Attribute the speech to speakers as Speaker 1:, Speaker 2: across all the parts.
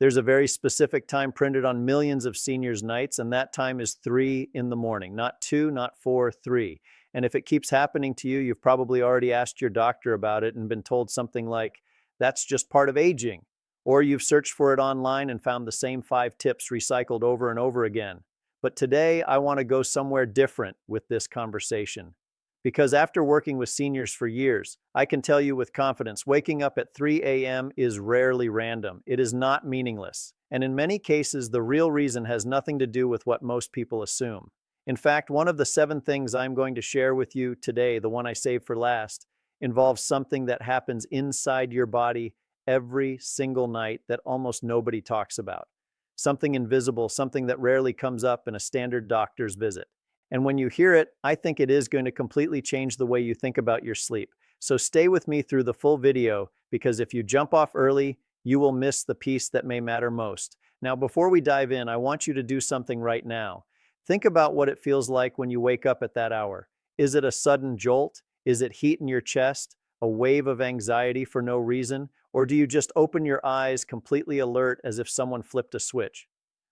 Speaker 1: There's a very specific time printed on millions of seniors' nights, and that time is 3 in the morning, not 2, not 4, 3. And if it keeps happening to you, you've probably already asked your doctor about it and been told something like, that's just part of aging. Or you've searched for it online and found the same 5 tips recycled over and over again. But today, I want to go somewhere different with this conversation. Because after working with seniors for years, I can tell you with confidence, waking up at 3 a.m. is rarely random. It is not meaningless. And in many cases, the real reason has nothing to do with what most people assume. In fact, one of the 7 things I'm going to share with you today, the one I saved for last, involves something that happens inside your body every single night that almost nobody talks about. Something invisible, something that rarely comes up in a standard doctor's visit. And when you hear it, I think it is going to completely change the way you think about your sleep. So stay with me through the full video, because if you jump off early, you will miss the piece that may matter most. Now, before we dive in, I want you to do something right now. Think about what it feels like when you wake up at that hour. Is it a sudden jolt? Is it heat in your chest? A wave of anxiety for no reason? Or do you just open your eyes completely alert as if someone flipped a switch?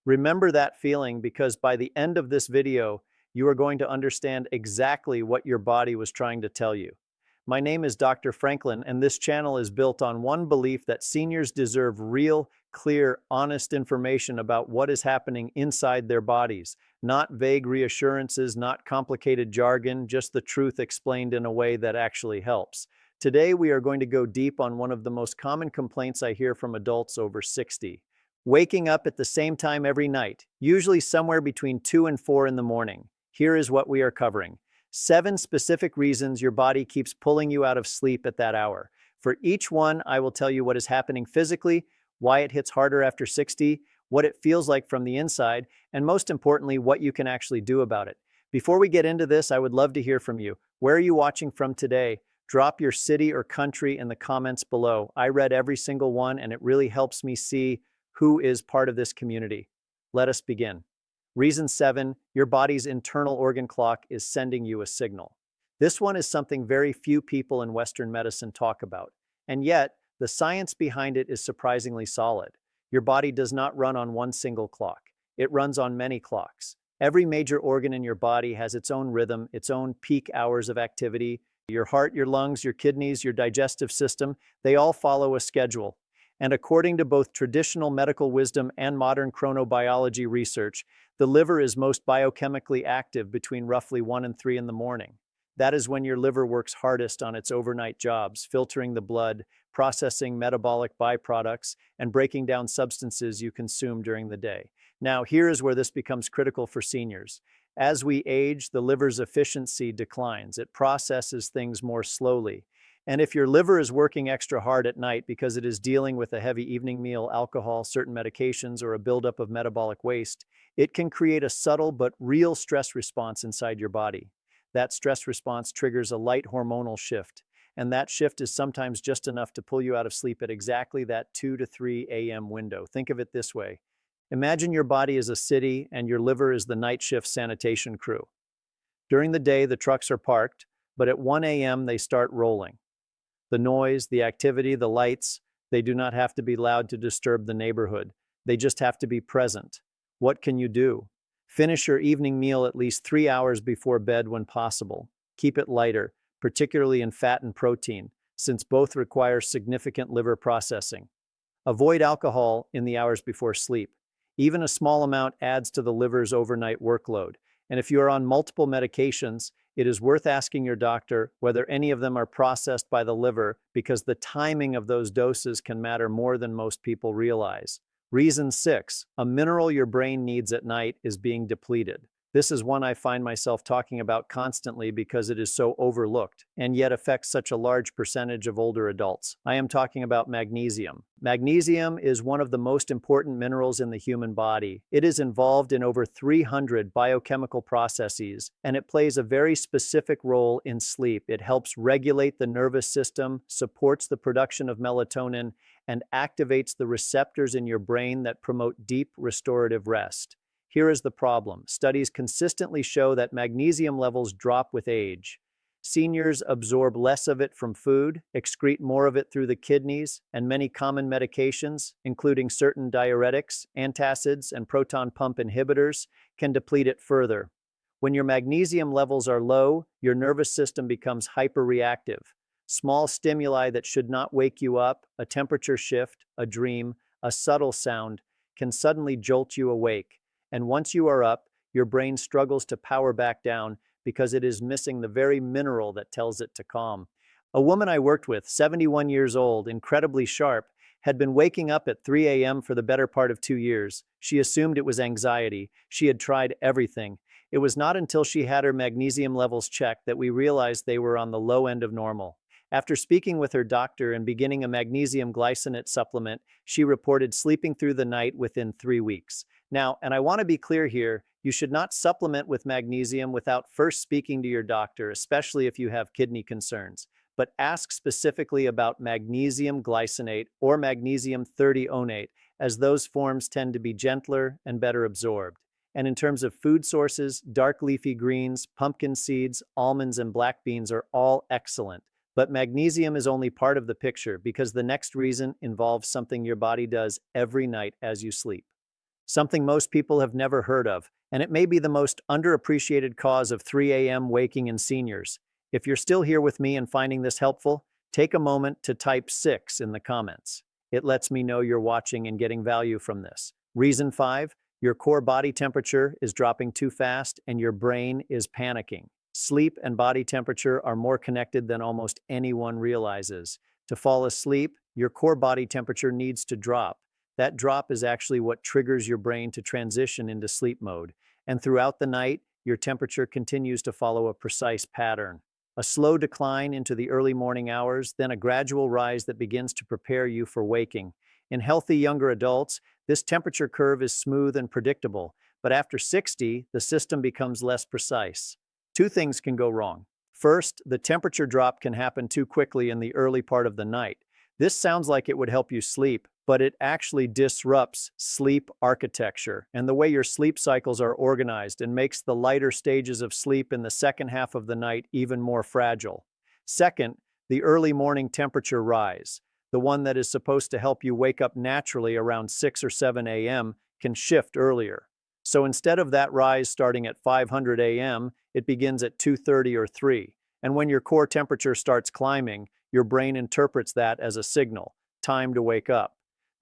Speaker 1: Remember that feeling, because by the end of this video, you are going to understand exactly what your body was trying to tell you. My name is Dr. Franklin, and this channel is built on one belief: that seniors deserve real, clear, honest information about what is happening inside their bodies. Not vague reassurances, not complicated jargon, just the truth explained in a way that actually helps. Today, we are going to go deep on one of the most common complaints I hear from adults over 60. Waking up at the same time every night, usually somewhere between 2 and 4 in the morning. Here is what we are covering: 7 specific reasons your body keeps pulling you out of sleep at that hour. For each one, I will tell you what is happening physically, why it hits harder after 60, what it feels like from the inside, and most importantly, what you can actually do about it. Before we get into this, I would love to hear from you. Where are you watching from today? Drop your city or country in the comments below. I read every single one, and it really helps me see who is part of this community. Let us begin. Reason 7, your body's internal organ clock is sending you a signal. This one is something very few people in Western medicine talk about, and yet the science behind it is surprisingly solid. Your body does not run on one single clock. It runs on many clocks. Every major organ in your body has its own rhythm, its own peak hours of activity. Your heart, your lungs, your kidneys, your digestive system, they all follow a schedule. And according to both traditional medical wisdom and modern chronobiology research, the liver is most biochemically active between roughly 1 and 3 in the morning. That is when your liver works hardest on its overnight jobs, filtering the blood, processing metabolic byproducts, and breaking down substances you consume during the day. Now, here is where this becomes critical for seniors. As we age, the liver's efficiency declines. It processes things more slowly. And if your liver is working extra hard at night because it is dealing with a heavy evening meal, alcohol, certain medications, or a buildup of metabolic waste, it can create a subtle but real stress response inside your body. That stress response triggers a light hormonal shift, and that shift is sometimes just enough to pull you out of sleep at exactly that 2 to 3 a.m. window. Think of it this way. Imagine your body is a city and your liver is the night shift sanitation crew. During the day, the trucks are parked, but at 1 a.m. they start rolling. The noise, the activity, the lights, they do not have to be loud to disturb the neighborhood. They just have to be present. What can you do? Finish your evening meal at least 3 hours before bed when possible. Keep it lighter, particularly in fat and protein, since both require significant liver processing. Avoid alcohol in the hours before sleep. Even a small amount adds to the liver's overnight workload. And if you are on multiple medications, it is worth asking your doctor whether any of them are processed by the liver, because the timing of those doses can matter more than most people realize. Reason 6, a mineral your brain needs at night is being depleted. This is one I find myself talking about constantly because it is so overlooked and yet affects such a large percentage of older adults. I am talking about magnesium. Magnesium is one of the most important minerals in the human body. It is involved in over 300 biochemical processes, and it plays a very specific role in sleep. It helps regulate the nervous system, supports the production of melatonin, and activates the receptors in your brain that promote deep restorative rest. Here is the problem. Studies consistently show that magnesium levels drop with age. Seniors absorb less of it from food, excrete more of it through the kidneys, and many common medications, including certain diuretics, antacids, and proton pump inhibitors, can deplete it further. When your magnesium levels are low, your nervous system becomes hyperreactive. Small stimuli that should not wake you up, a temperature shift, a dream, a subtle sound, can suddenly jolt you awake. And once you are up, your brain struggles to power back down because it is missing the very mineral that tells it to calm. A woman I worked with, 71 years old, incredibly sharp, had been waking up at 3 a.m. for the better part of 2 years. She assumed it was anxiety. She had tried everything. It was not until she had her magnesium levels checked that we realized they were on the low end of normal. After speaking with her doctor and beginning a magnesium glycinate supplement, she reported sleeping through the night within 3 weeks. Now, and I want to be clear here, you should not supplement with magnesium without first speaking to your doctor, especially if you have kidney concerns. But ask specifically about magnesium glycinate or magnesium 30-onate, as those forms tend to be gentler and better absorbed. And in terms of food sources, dark leafy greens, pumpkin seeds, almonds, and black beans are all excellent. But magnesium is only part of the picture because the next reason involves something your body does every night as you sleep. Something most people have never heard of, and it may be the most underappreciated cause of 3 a.m. waking in seniors. If you're still here with me and finding this helpful, take a moment to type 6 in the comments. It lets me know you're watching and getting value from this. Reason 5, your core body temperature is dropping too fast and your brain is panicking. Sleep and body temperature are more connected than almost anyone realizes. To fall asleep, your core body temperature needs to drop. That drop is actually what triggers your brain to transition into sleep mode. And throughout the night, your temperature continues to follow a precise pattern. A slow decline into the early morning hours, then a gradual rise that begins to prepare you for waking. In healthy younger adults, this temperature curve is smooth and predictable, but after 60, the system becomes less precise. Two things can go wrong. First, the temperature drop can happen too quickly in the early part of the night. This sounds like it would help you sleep, but it actually disrupts sleep architecture and the way your sleep cycles are organized and makes the lighter stages of sleep in the second half of the night even more fragile. Second, the early morning temperature rise, the one that is supposed to help you wake up naturally around 6 or 7 a.m., can shift earlier. So instead of that rise starting at 500 a.m., it begins at 2:30 or 3. And when your core temperature starts climbing, your brain interprets that as a signal, time to wake up.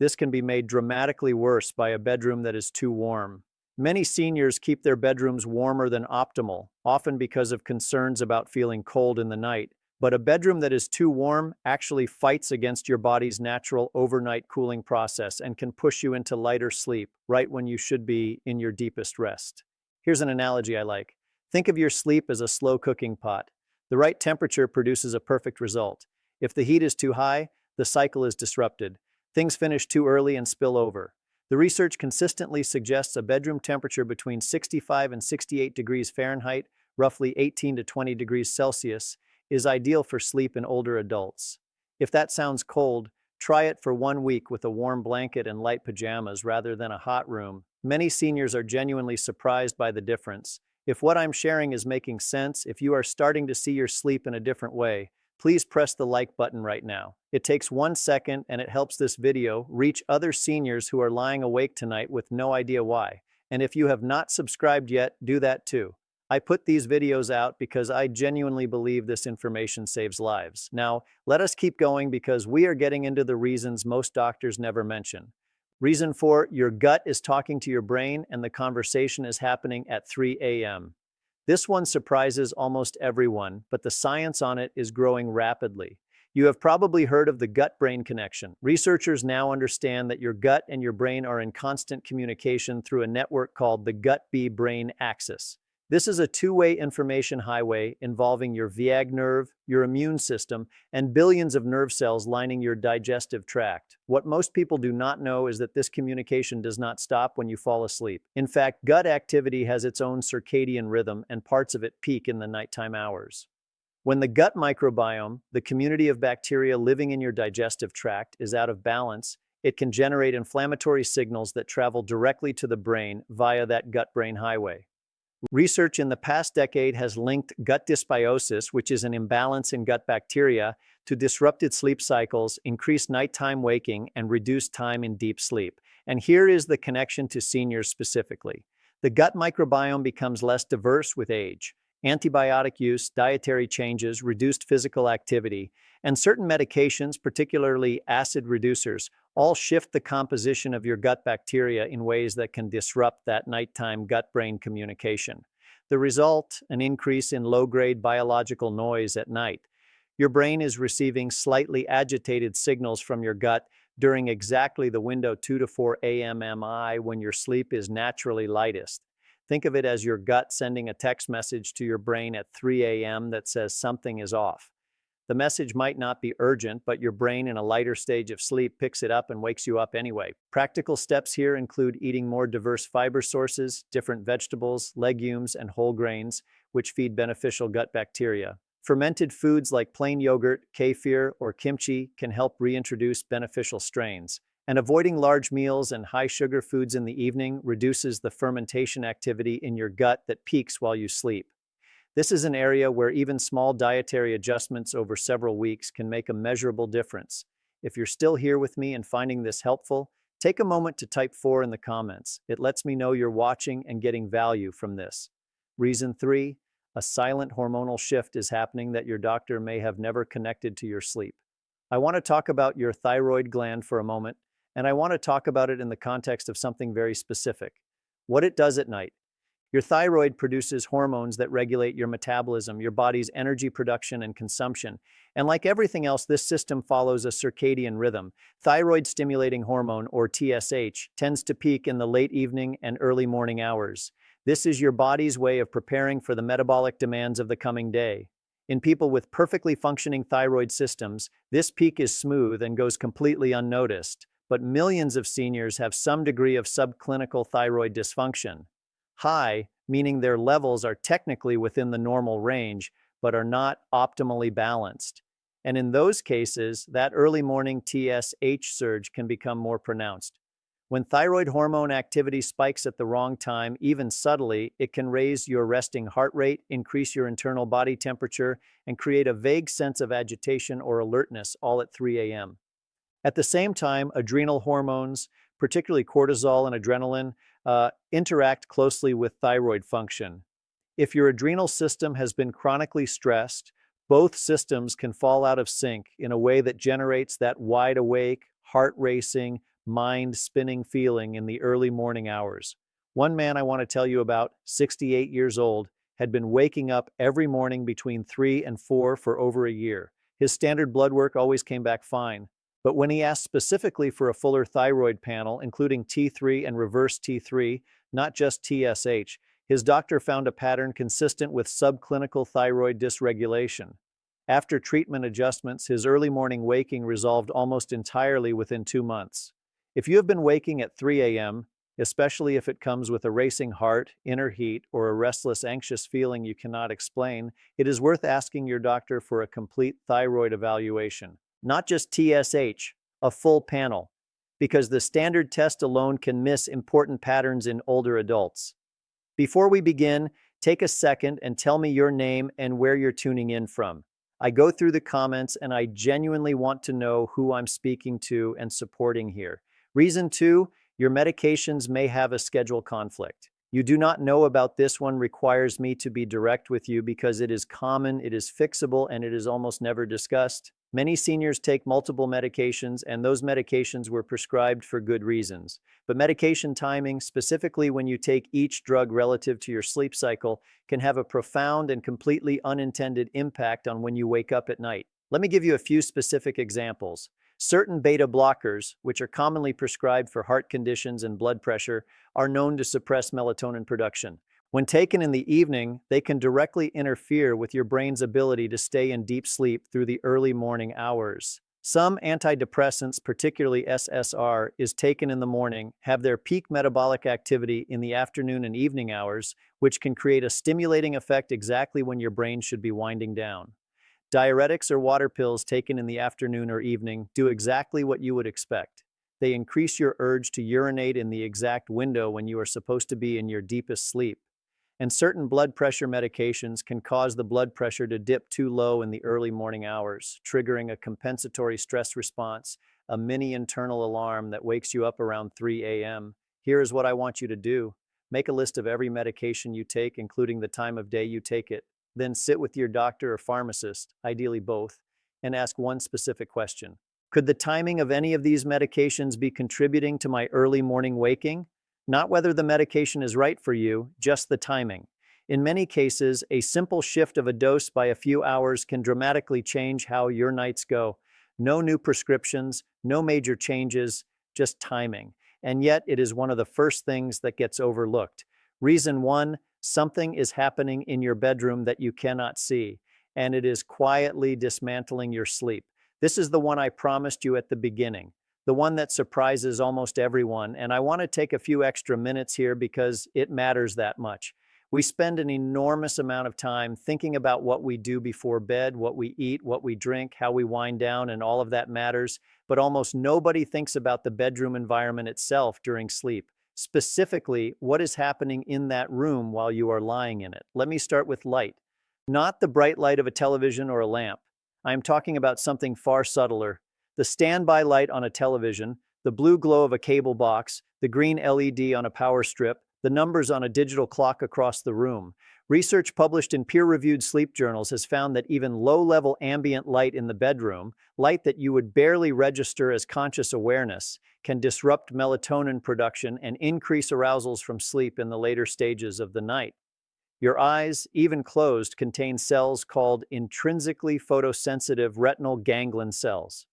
Speaker 1: This can be made dramatically worse by a bedroom that is too warm. Many seniors keep their bedrooms warmer than optimal, often because of concerns about feeling cold in the night. But a bedroom that is too warm actually fights against your body's natural overnight cooling process and can push you into lighter sleep right when you should be in your deepest rest. Here's an analogy I like. Think of your sleep as a slow cooking pot. The right temperature produces a perfect result. If the heat is too high, the cycle is disrupted. Things finish too early and spill over. The research consistently suggests a bedroom temperature between 65 and 68 degrees Fahrenheit, roughly 18 to 20 degrees Celsius, is ideal for sleep in older adults. If that sounds cold, try it for 1 week with a warm blanket and light pajamas rather than a hot room. Many seniors are genuinely surprised by the difference. If what I'm sharing is making sense, if you are starting to see your sleep in a different way, please press the like button right now. It takes 1 second and it helps this video reach other seniors who are lying awake tonight with no idea why. And if you have not subscribed yet, do that too. I put these videos out because I genuinely believe this information saves lives. Now, let us keep going because we are getting into the reasons most doctors never mention. Reason 4, your gut is talking to your brain and the conversation is happening at 3 a.m. This one surprises almost everyone, but the science on it is growing rapidly. You have probably heard of the gut-brain connection. Researchers now understand that your gut and your brain are in constant communication through a network called the gut-brain axis. This is a two-way information highway involving your vagus nerve, your immune system, and billions of nerve cells lining your digestive tract. What most people do not know is that this communication does not stop when you fall asleep. In fact, gut activity has its own circadian rhythm, and parts of it peak in the nighttime hours. When the gut microbiome, the community of bacteria living in your digestive tract, is out of balance, it can generate inflammatory signals that travel directly to the brain via that gut-brain highway. Research in the past decade has linked gut dysbiosis, which is an imbalance in gut bacteria, to disrupted sleep cycles, increased nighttime waking, and reduced time in deep sleep. And here is the connection to seniors specifically. The gut microbiome becomes less diverse with age. Antibiotic use, dietary changes, reduced physical activity, and certain medications, particularly acid reducers, all shift the composition of your gut bacteria in ways that can disrupt that nighttime gut-brain communication. The result, an increase in low-grade biological noise at night. Your brain is receiving slightly agitated signals from your gut during exactly the window 2 to 4 a.m. MI when your sleep is naturally lightest. Think of it as your gut sending a text message to your brain at 3 a.m. that says something is off. The message might not be urgent, but your brain in a lighter stage of sleep picks it up and wakes you up anyway. Practical steps here include eating more diverse fiber sources, different vegetables, legumes, and whole grains, which feed beneficial gut bacteria. Fermented foods like plain yogurt, kefir, or kimchi can help reintroduce beneficial strains. And avoiding large meals and high-sugar foods in the evening reduces the fermentation activity in your gut that peaks while you sleep. This is an area where even small dietary adjustments over several weeks can make a measurable difference. If you're still here with me and finding this helpful, take a moment to type 4 in the comments. It lets me know you're watching and getting value from this. Reason 3, a silent hormonal shift is happening that your doctor may have never connected to your sleep. I want to talk about your thyroid gland for a moment, and I want to talk about it in the context of something very specific. What it does at night. Your thyroid produces hormones that regulate your metabolism, your body's energy production and consumption. And like everything else, this system follows a circadian rhythm. Thyroid-stimulating hormone, or TSH, tends to peak in the late evening and early morning hours. This is your body's way of preparing for the metabolic demands of the coming day. In people with perfectly functioning thyroid systems, this peak is smooth and goes completely unnoticed. But millions of seniors have some degree of subclinical thyroid dysfunction. High, meaning their levels are technically within the normal range, but are not optimally balanced. And in those cases, that early morning TSH surge can become more pronounced. When thyroid hormone activity spikes at the wrong time, even subtly, it can raise your resting heart rate, increase your internal body temperature, and create a vague sense of agitation or alertness all at 3 a.m. At the same time, adrenal hormones, particularly cortisol and adrenaline, interact closely with thyroid function. If your adrenal system has been chronically stressed, both systems can fall out of sync in a way that generates that wide awake, heart racing, mind spinning feeling in the early morning hours. One man I want to tell you about, 68 years old, had been waking up every morning between 3 and 4 for over a year. His standard blood work always came back fine. But when he asked specifically for a fuller thyroid panel, including T3 and reverse T3, not just TSH, his doctor found a pattern consistent with subclinical thyroid dysregulation. After treatment adjustments, his early morning waking resolved almost entirely within 2 months. If you have been waking at 3 a.m., especially if it comes with a racing heart, inner heat, or a restless, anxious feeling you cannot explain, it is worth asking your doctor for a complete thyroid evaluation. Not just TSH, a full panel, because the standard test alone can miss important patterns in older adults. Before we begin, take a second and tell me your name and where you're tuning in from. I go through the comments and I genuinely want to know who I'm speaking to and supporting here. Reason 2, your medications may have a schedule conflict. You do not know about this one requires me to be direct with you because it is common, it is fixable, and it is almost never discussed. Many seniors take multiple medications, and those medications were prescribed for good reasons. But medication timing, specifically when you take each drug relative to your sleep cycle, can have a profound and completely unintended impact on when you wake up at night. Let me give you a few specific examples. Certain beta blockers, which are commonly prescribed for heart conditions and blood pressure, are known to suppress melatonin production. When taken in the evening, they can directly interfere with your brain's ability to stay in deep sleep through the early morning hours. Some antidepressants, particularly SSR, is taken in the morning, have their peak metabolic activity in the afternoon and evening hours, which can create a stimulating effect exactly when your brain should be winding down. Diuretics or water pills taken in the afternoon or evening do exactly what you would expect. They increase your urge to urinate in the exact window when you are supposed to be in your deepest sleep. And certain blood pressure medications can cause the blood pressure to dip too low in the early morning hours, triggering a compensatory stress response, a mini internal alarm that wakes you up around 3 a.m. Here is what I want you to do. Make a list of every medication you take, including the time of day you take it. Then sit with your doctor or pharmacist, ideally both, and ask one specific question. Could the timing of any of these medications be contributing to my early morning waking? Not whether the medication is right for you, just the timing. In many cases, a simple shift of a dose by a few hours can dramatically change how your nights go. No new prescriptions, no major changes, just timing. And yet, it is one of the first things that gets overlooked. Reason one, something is happening in your bedroom that you cannot see, and it is quietly dismantling your sleep. This is the one I promised you at the beginning, the one that surprises almost everyone, and I want to take a few extra minutes here because it matters that much. We spend an enormous amount of time thinking about what we do before bed, what we eat, what we drink, how we wind down, and all of that matters, but almost nobody thinks about the bedroom environment itself during sleep. Specifically, what is happening in that room while you are lying in it. Let me start with light. Not the bright light of a television or a lamp. I am talking about something far subtler. The standby light on a television, the blue glow of a cable box, the green LED on a power strip, the numbers on a digital clock across the room. Research published in peer-reviewed sleep journals has found that even low-level ambient light in the bedroom, light that you would barely register as conscious awareness, can disrupt melatonin production and increase arousals from sleep in the later stages of the night. Your eyes, even closed, contain cells called intrinsically photosensitive retinal ganglion cells.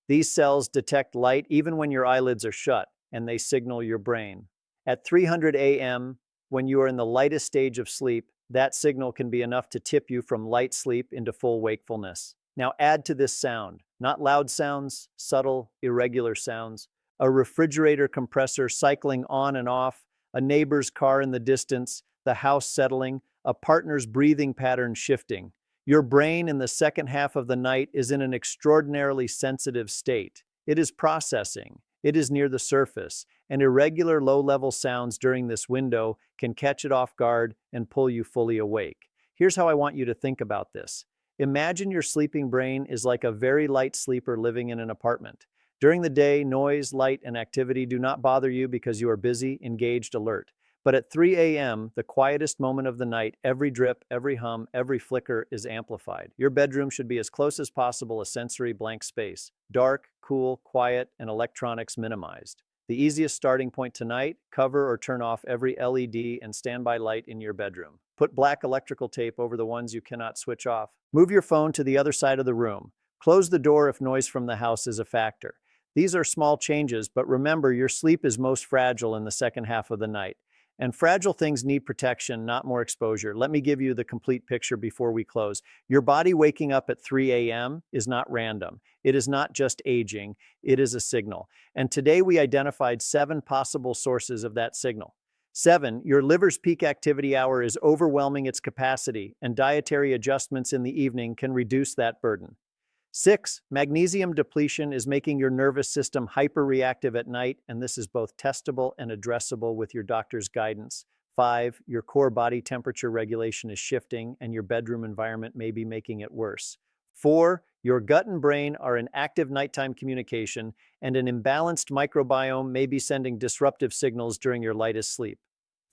Speaker 1: These cells detect light even when your eyelids are shut, and they signal your brain. At 300 a.m., when you are in the lightest stage of sleep, that signal can be enough to tip you from light sleep into full wakefulness. Now add to this sound, not loud sounds, subtle, irregular sounds, a refrigerator compressor cycling on and off, a neighbor's car in the distance, the house settling, a partner's breathing pattern shifting. Your brain in the second half of the night is in an extraordinarily sensitive state. It is processing. It is near the surface, and irregular low-level sounds during this window can catch it off guard and pull you fully awake. Here's how I want you to think about this. Imagine your sleeping brain is like a very light sleeper living in an apartment. During the day, noise, light, and activity do not bother you because you are busy, engaged, alert. But at 3 a.m., the quietest moment of the night, every drip, every hum, every flicker is amplified. Your bedroom should be as close as possible a sensory blank space. Dark, cool, quiet, and electronics minimized. The easiest starting point tonight, cover or turn off every LED and standby light in your bedroom. Put black electrical tape over the ones you cannot switch off. Move your phone to the other side of the room. Close the door if noise from the house is a factor. These are small changes, but remember, your sleep is most fragile in the second half of the night. And fragile things need protection, not more exposure. Let me give you the complete picture before we close. Your body waking up at 3 a.m. is not random. It is not just aging, it is a signal. And today we identified 7 possible sources of that signal. 7, your liver's peak activity hour is overwhelming its capacity, and dietary adjustments in the evening can reduce that burden. 6, magnesium depletion is making your nervous system hyperreactive at night, and this is both testable and addressable with your doctor's guidance. 5, your core body temperature regulation is shifting, and your bedroom environment may be making it worse. 4, your gut and brain are in active nighttime communication, and an imbalanced microbiome may be sending disruptive signals during your lightest sleep.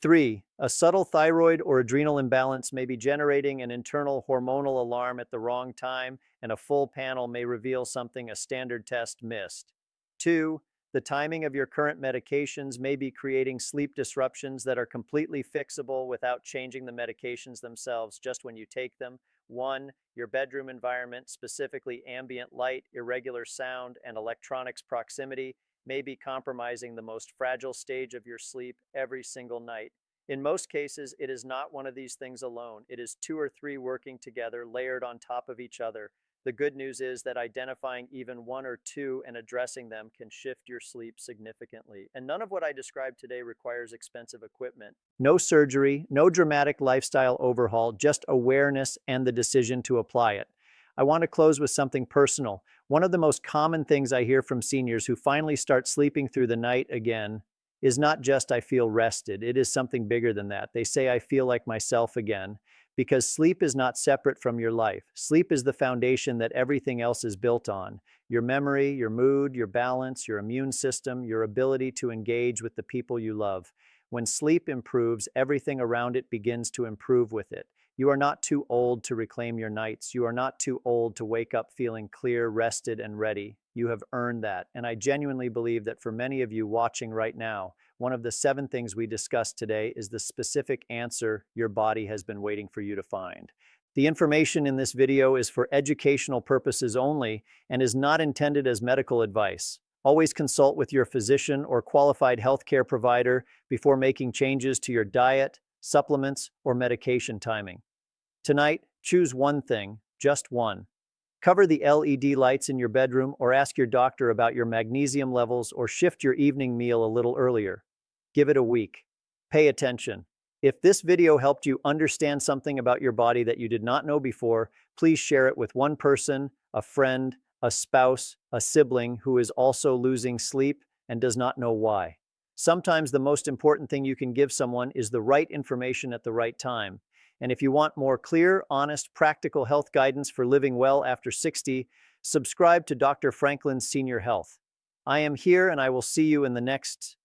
Speaker 1: 3, a subtle thyroid or adrenal imbalance may be generating an internal hormonal alarm at the wrong time, and a full panel may reveal something a standard test missed. 2, the timing of your current medications may be creating sleep disruptions that are completely fixable without changing the medications themselves just when you take them. 1, your bedroom environment, specifically ambient light, irregular sound, and electronics proximity, may be compromising the most fragile stage of your sleep every single night. In most cases, it is not one of these things alone. It is 2 or 3 working together, layered on top of each other. The good news is that identifying even 1 or 2 and addressing them can shift your sleep significantly. And none of what I described today requires expensive equipment. No surgery, no dramatic lifestyle overhaul, just awareness and the decision to apply it. I want to close with something personal. One of the most common things I hear from seniors who finally start sleeping through the night again is not just I feel rested. It is something bigger than that. They say I feel like myself again because sleep is not separate from your life. Sleep is the foundation that everything else is built on. Your memory, your mood, your balance, your immune system, your ability to engage with the people you love. When sleep improves, everything around it begins to improve with it. You are not too old to reclaim your nights. You are not too old to wake up feeling clear, rested, and ready. You have earned that. And I genuinely believe that for many of you watching right now, one of the 7 things we discussed today is the specific answer your body has been waiting for you to find. The information in this video is for educational purposes only and is not intended as medical advice. Always consult with your physician or qualified healthcare provider before making changes to your diet, supplements, or medication timing. Tonight, choose one thing, just one. Cover the LED lights in your bedroom or ask your doctor about your magnesium levels or shift your evening meal a little earlier. Give it a week. Pay attention. If this video helped you understand something about your body that you did not know before, please share it with one person, a friend, a spouse, a sibling who is also losing sleep and does not know why. Sometimes the most important thing you can give someone is the right information at the right time. And if you want more clear, honest, practical health guidance for living well after 60, subscribe to Dr. Franklin's Senior Health. I am here and I will see you in the next